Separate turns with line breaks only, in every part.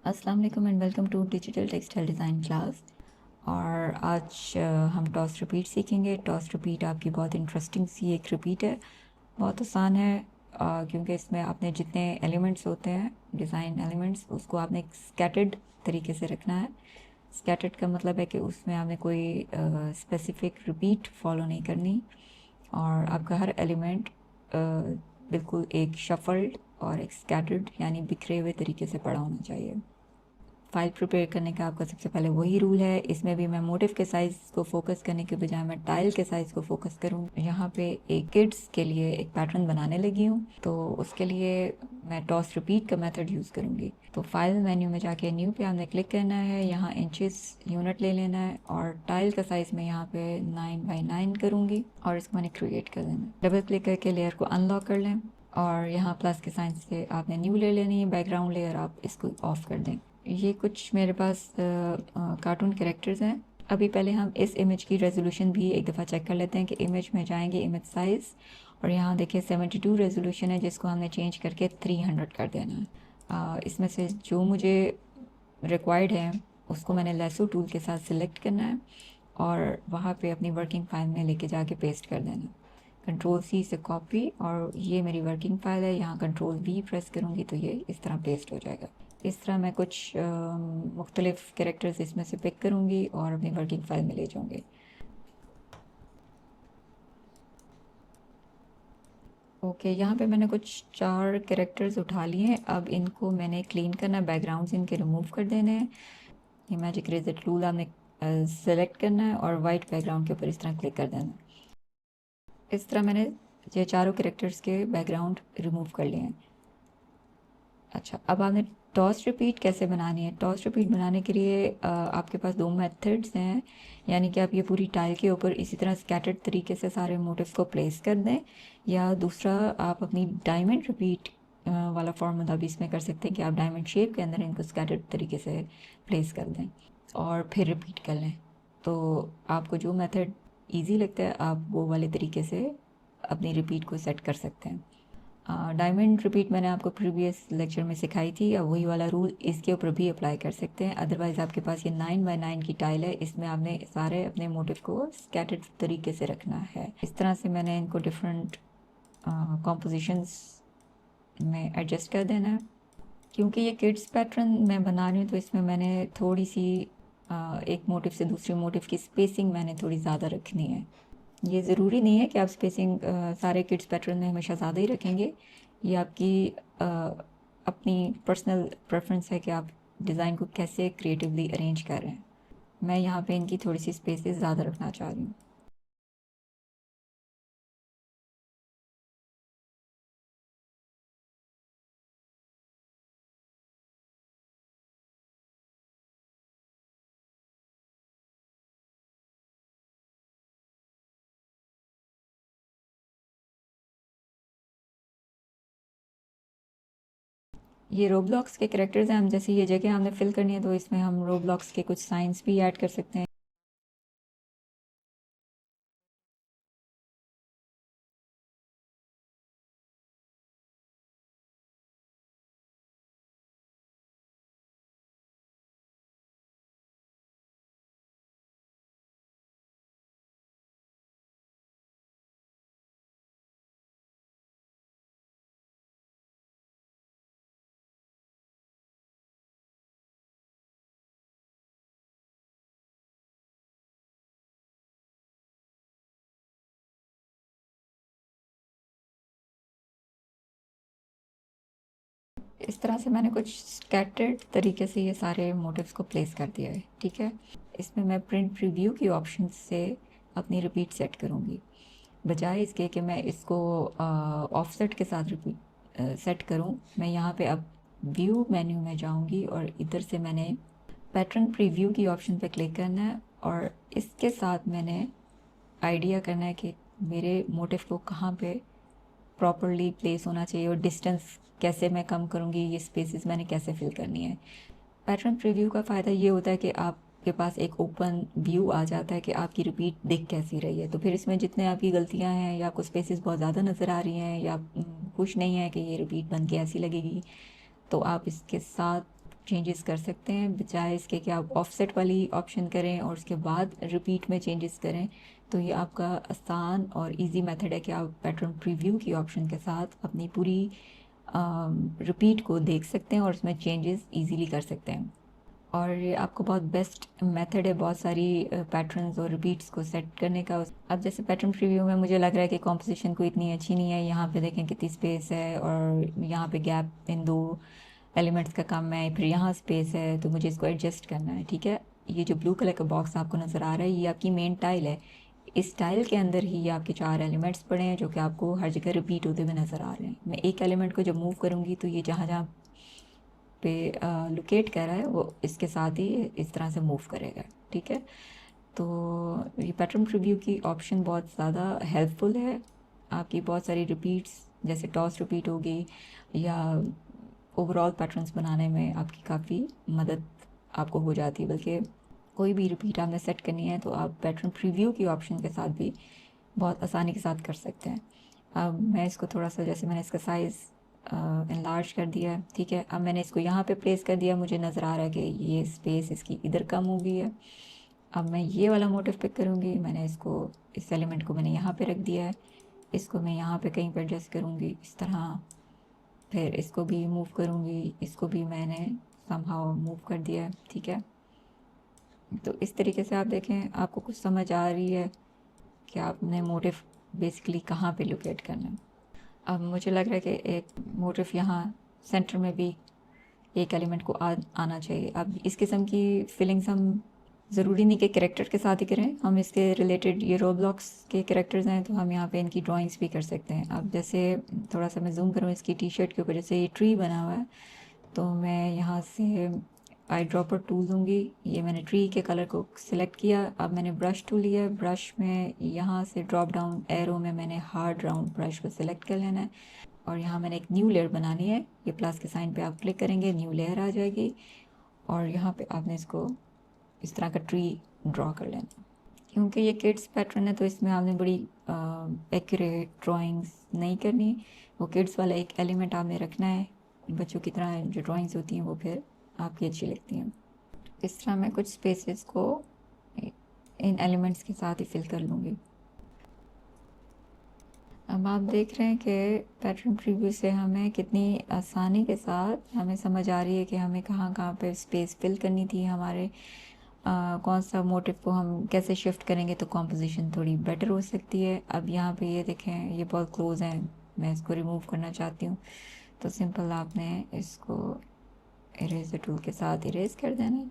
अस्सलाम वालेकुम and welcome to digital textile design class. और आज हम टॉस रिपीट सीखेंगे। टॉस रिपीट आपकी बहुत इंटरेस्टिंग सी एक रिपीट है, बहुत आसान है। क्योंकि इसमें आपने जितने एलिमेंट्स होते हैं, डिज़ाइन एलिमेंट्स, उसको आपने एक स्कैटर्ड तरीके से रखना है। स्कैटर्ड का मतलब है कि उसमें आपने कोई स्पेसिफिक रिपीट फॉलो नहीं करनी, और आपका हर एलिमेंट बिल्कुल एक शफल्ड और एक स्कैटर्ड यानी बिखरे हुए तरीके से पड़ा होना चाहिए। फ़ाइल प्रिपेयर करने का आपका सबसे पहले वही रूल है। इसमें भी मैं मोटिव के साइज़ को फोकस करने के बजाय मैं टाइल के साइज़ को फोकस करूँ। यहाँ पे एक किड्स के लिए एक पैटर्न बनाने लगी हूँ, तो उसके लिए मैं टॉस रिपीट का मेथड यूज़ करूँगी। तो फाइल मेन्यू में जाके न्यू पे आपने क्लिक करना है, यहाँ इंचेस यूनिट ले लेना है और टाइल का साइज़ में यहाँ पे 9x9 करूँगी और इसको मैंने क्रिएट कर देना है। डबल क्लिक करके लेयर को अनलॉक कर लें और यहाँ प्लस के साइन से आपने न्यू ले लेनी है। बैकग्राउंड लेयर आप इसको ऑफ कर दें। ये कुछ मेरे पास कार्टून कैरेक्टर्स हैं। अभी पहले हम इस इमेज की रेजोल्यूशन भी एक दफ़ा चेक कर लेते हैं कि इमेज में जाएंगे, इमेज साइज़, और यहाँ देखिए 72 रेजोल्यूशन है, जिसको हमने चेंज करके 300 कर देना है। इसमें से जो मुझे रिक्वायर्ड है उसको मैंने लेसो टूल के साथ सिलेक्ट करना है और वहाँ पे अपनी वर्किंग फाइल में लेके जाके पेस्ट कर देना है। कंट्रोल सी से कॉपी, और ये मेरी वर्किंग फ़ाइल है। यहाँ कंट्रोल वी प्रेस करूँगी तो ये इस तरह पेस्ट हो जाएगा। इस तरह मैं कुछ मुख्तलिफ़ कैरेक्टर्स इसमें से पिक करूँगी और अपनी वर्किंग फ़ाइल में ले जाऊँगी। ओके, यहाँ पे मैंने कुछ 4 कैरेक्टर्स उठा लिए हैं। अब इनको मैंने क्लीन करना है, बैकग्राउंड्स इनके रिमूव कर देने हैं। ये मैजिक इरेज़र टूल आपने सेलेक्ट करना है और वाइट बैकग्राउंड के ऊपर इस तरह क्लिक कर देना है। इस तरह मैंने ये चारों कैरेक्टर्स के बैकग्राउंड रिमूव कर लिए हैं। अच्छा, अब आपने टॉस रिपीट कैसे बनानी है? टॉस रिपीट बनाने के लिए आपके पास 2 मेथड्स हैं। यानी कि आप ये पूरी टाइल के ऊपर इसी तरह स्कैटर्ड तरीके से सारे मोटिव्स को प्लेस कर दें, या दूसरा आप अपनी डायमंड रिपीट वाला फॉर्मूला भी इसमें कर सकते हैं कि आप डायमंड शेप के अंदर इनको स्कैटर्ड तरीके से प्लेस कर दें और फिर रिपीट कर लें। तो आपको जो मेथड ईज़ी लगता है आप वो वाले तरीके से अपनी रिपीट को सेट कर सकते हैं। डायमंड रिपीट मैंने आपको प्रीवियस लेक्चर में सिखाई थी, अब वही वाला रूल इसके ऊपर भी अप्लाई कर सकते हैं। अदरवाइज़ आपके पास ये 9x9 की टाइल है, इसमें आपने सारे अपने मोटिव को स्कैटर्ड तरीके से रखना है। इस तरह से मैंने इनको डिफरेंट कॉम्पोजिशंस में एडजस्ट कर देना है। क्योंकि ये किड्स पैटर्न मैं बना रही हूँ तो इसमें मैंने थोड़ी सी एक मोटिव से दूसरे मोटिव की स्पेसिंग मैंने थोड़ी ज़्यादा रखनी है। ये ज़रूरी नहीं है कि आप स्पेसिंग सारे किड्स पैटर्न में हमेशा ज़्यादा ही रखेंगे। ये आपकी अपनी पर्सनल प्रेफरेंस है कि आप डिज़ाइन को कैसे क्रिएटिवली अरेंज कर रहे हैं। मैं यहाँ पे इनकी थोड़ी सी स्पेसेस ज़्यादा रखना चाह रही हूँ। ये रोब्लॉक्स के कैरेक्टर्स हैं। हम जैसे ये जगह हमने फिल करनी है तो इसमें हम रोब्लॉक्स के कुछ साइंस भी ऐड कर सकते हैं। इस तरह से मैंने कुछ स्कैटर्ड तरीके से ये सारे मोटिव्स को प्लेस कर दिया है। ठीक है, इसमें मैं प्रिंट प्रीव्यू की ऑप्शन से अपनी रिपीट सेट करूँगी, बजाय इसके कि मैं इसको ऑफसेट के साथ रिपीट सेट करूँ। मैं यहाँ पे अब व्यू मेन्यू में जाऊँगी और इधर से मैंने पैटर्न प्रीव्यू की ऑप्शन पे क्लिक करना है और इसके साथ मैंने आइडिया करना है कि मेरे मोटिव को कहाँ पे प्रॉपरली प्लेस होना चाहिए और डिस्टेंस कैसे मैं कम करूँगी, ये स्पेसेस मैंने कैसे फिल करनी है। पैटर्न प्रीव्यू का फ़ायदा ये होता है कि आपके पास एक ओपन व्यू आ जाता है कि आपकी रिपीट दिख कैसी रही है। तो फिर इसमें जितने आपकी गलतियाँ हैं या आपको स्पेसेस बहुत ज़्यादा नज़र आ रही हैं या खुश नहीं है कि ये रिपीट बन के ऐसी लगेगी, तो आप इसके साथ चेंजेस कर सकते हैं, बजाय इसके कि आप ऑफसेट वाली ऑप्शन करें और उसके बाद रिपीट में चेंजेस करें। तो ये आपका आसान और इजी मेथड है कि आप पैटर्न प्रीव्यू की ऑप्शन के साथ अपनी पूरी रिपीट को देख सकते हैं और उसमें चेंजेस इजीली कर सकते हैं। और ये आपको बहुत बेस्ट मेथड है बहुत सारी पैटर्न्स और रिपीट्स को सेट करने का। अब जैसे पैटर्न प्रीव्यू में मुझे लग रहा है कि कॉम्पोजिशन को इतनी अच्छी नहीं है, यहाँ पे देखें कितनी स्पेस है और यहाँ पे गैप इन दो एलिमेंट्स का कम है, फिर यहाँ स्पेस है, तो मुझे इसको एडजस्ट करना है। ठीक है, ये जो ब्लू कलर का बॉक्स आपको नज़र आ रहा है ये आपकी मेन टाइल है। इस टाइल के अंदर ही आपके 4 एलिमेंट्स पड़े हैं जो कि आपको हर जगह रिपीट होते हुए नज़र आ रहे हैं। मैं एक एलिमेंट को जब मूव करूँगी तो ये जहाँ जहाँ पे लोकेट कर रहा है वो इसके साथ ही इस तरह से मूव करेगा। ठीक है, तो ये पैटर्न प्रीव्यू की ऑप्शन बहुत ज़्यादा हेल्पफुल है। आपकी बहुत सारी रिपीट्स जैसे टॉस रिपीट होगी या ओवरऑल पैटर्न्स बनाने में आपकी काफ़ी मदद आपको हो जाती है। बल्कि कोई भी रिपीट आपने सेट करनी है तो आप पैटर्न प्रीव्यू की ऑप्शन के साथ भी बहुत आसानी के साथ कर सकते हैं। अब मैं इसको थोड़ा सा, जैसे मैंने इसका साइज़ इनलार्ज कर दिया है। ठीक है, अब मैंने इसको यहाँ पे प्लेस कर दिया, मुझे नज़र आ रहा है कि ये स्पेस इसकी इधर कम हो गई है। अब मैं ये वाला मोटिव पिक करूँगी, मैंने इसको, इस एलिमेंट को मैंने यहाँ पे रख दिया है, इसको मैं यहाँ पे कहीं पर एडजस्ट करूँगी इस तरह, फिर इसको भी मूव करूँगी, इसको भी मैंने समहाउ मूव कर दिया है। ठीक है, तो इस तरीके से आप देखें आपको कुछ समझ आ रही है कि आपने मोटिव बेसिकली कहाँ पे लोकेट करना है। अब मुझे लग रहा है कि एक मोटिव यहाँ सेंटर में भी एक एलिमेंट को आना चाहिए। अब इस किस्म की फीलिंग्स हम ज़रूरी नहीं कि कैरेक्टर के साथ ही करें, हम इसके रिलेटेड ये रोब्लॉक्स के कैरेक्टर्स हैं तो हम यहाँ पे इनकी ड्राइंग्स भी कर सकते हैं। अब जैसे थोड़ा सा मैं जूम करूँ इसकी टी शर्ट के ऊपर, जैसे ये ट्री बना हुआ है, तो मैं यहाँ से आई ड्रॉपर टूल लूँगी, ये मैंने ट्री के कलर को सिलेक्ट किया। अब मैंने ब्रश टूल लिया, ब्रश में यहाँ से ड्रॉप डाउन एरो में मैंने हार्ड राउंड ब्रश को सिलेक्ट कर लेना है और यहाँ मैंने एक न्यू लेयर बनानी है। ये प्लस के साइन पे आप क्लिक करेंगे, न्यू लेयर आ जाएगी और यहाँ पे आपने इसको इस तरह का ट्री ड्रॉ कर लेना। क्योंकि ये किड्स पैटर्न है तो इसमें आपने बड़ी एक्यूरेट ड्राइंग्स नहीं करनी, वो किड्स वाला एक एलिमेंट आपने रखना है। बच्चों की तरह जो ड्राइंग्स होती हैं वो फिर आपकी अच्छी लगती हैं। इस तरह मैं कुछ स्पेसेस को इन एलिमेंट्स के साथ ही फिल कर लूँगी। अब आप देख रहे हैं कि पैटर्न प्रीव्यू से हमें कितनी आसानी के साथ हमें समझ आ रही है कि हमें कहाँ कहाँ पे स्पेस फिल करनी थी, हमारे कौन सा मोटिव को हम कैसे शिफ्ट करेंगे तो कॉम्पोजिशन थोड़ी बेटर हो सकती है। अब यहाँ पे ये देखें ये बहुत क्लोज है, मैं इसको रिमूव करना चाहती हूँ तो सिंपल आपने इसको इरेजर टूल के साथ इरेज कर देना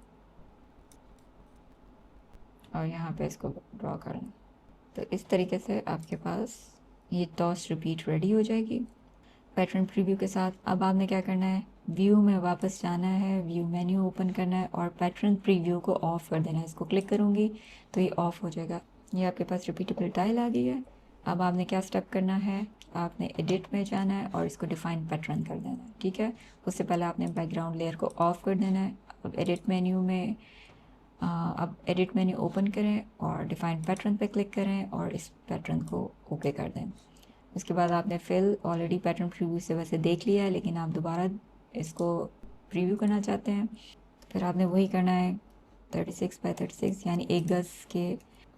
और यहाँ पे इसको ड्रॉ करना। तो इस तरीके से आपके पास ये टॉस रिपीट रेडी हो जाएगी पैटर्न प्रीव्यू के साथ। अब आपने क्या करना है, व्यू में वापस जाना है, व्यू मेन्यू ओपन करना है और पैटर्न प्रीव्यू को ऑफ कर देना है। इसको क्लिक करूँगी तो ये ऑफ हो जाएगा। ये आपके पास रिपीटेबल टाइल आ गई है। अब आपने क्या स्टेप करना है, आपने एडिट में जाना है और इसको डिफाइन पैटर्न कर देना है। ठीक है, उससे पहले आपने बैकग्राउंड लेयर को ऑफ कर देना है। अब एडिट मेन्यू में अब एडिट मेन्यू ओपन करें और डिफाइन पैटर्न पे क्लिक करें और इस पैटर्न को ओके कर दें। उसके बाद आपने फिल ऑलरेडी पैटर्न प्रीव्यू से वैसे देख लिया है, लेकिन आप दोबारा इसको प्रीव्यू करना चाहते हैं तो फिर आपने वही करना है, 36 बाय 36 यानी 1 गज के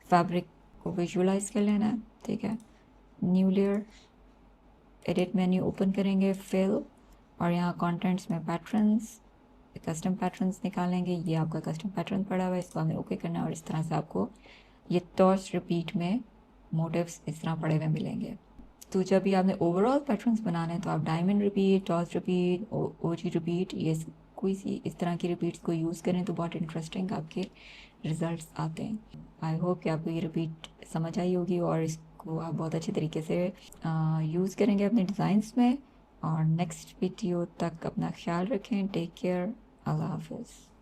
फैब्रिक को विजुअलाइज कर लेना है। ठीक है, new layer, edit menu open करेंगे, फिल और यहाँ कंटेंट्स में पैटर्न्स, कस्टम पैटर्न्स निकालेंगे। ये आपका कस्टम पैटर्न पड़ा हुआ है, इसको हमें ओके करना है और इस तरह से आपको ये टॉस रिपीट में मोटिव्स इस तरह पड़े हुए मिलेंगे। तो जब भी आपने ओवरऑल पैटर्न्स बनाने हैं तो आप डायमंड रिपीट, टॉस रिपीट, ओजी रिपीट, ये कोई सी इस तरह की रिपीट्स को यूज़ करें तो बहुत इंटरेस्टिंग आपके रिजल्ट्स आते हैं। आई होप कि आपको ये रिपीट समझ आई होगी और इसको आप बहुत अच्छे तरीके से यूज़ करेंगे अपने डिज़ाइंस में। और नेक्स्ट वीडियो तक अपना ख्याल रखें। टेक केयर, अल्लाह हाफिज़।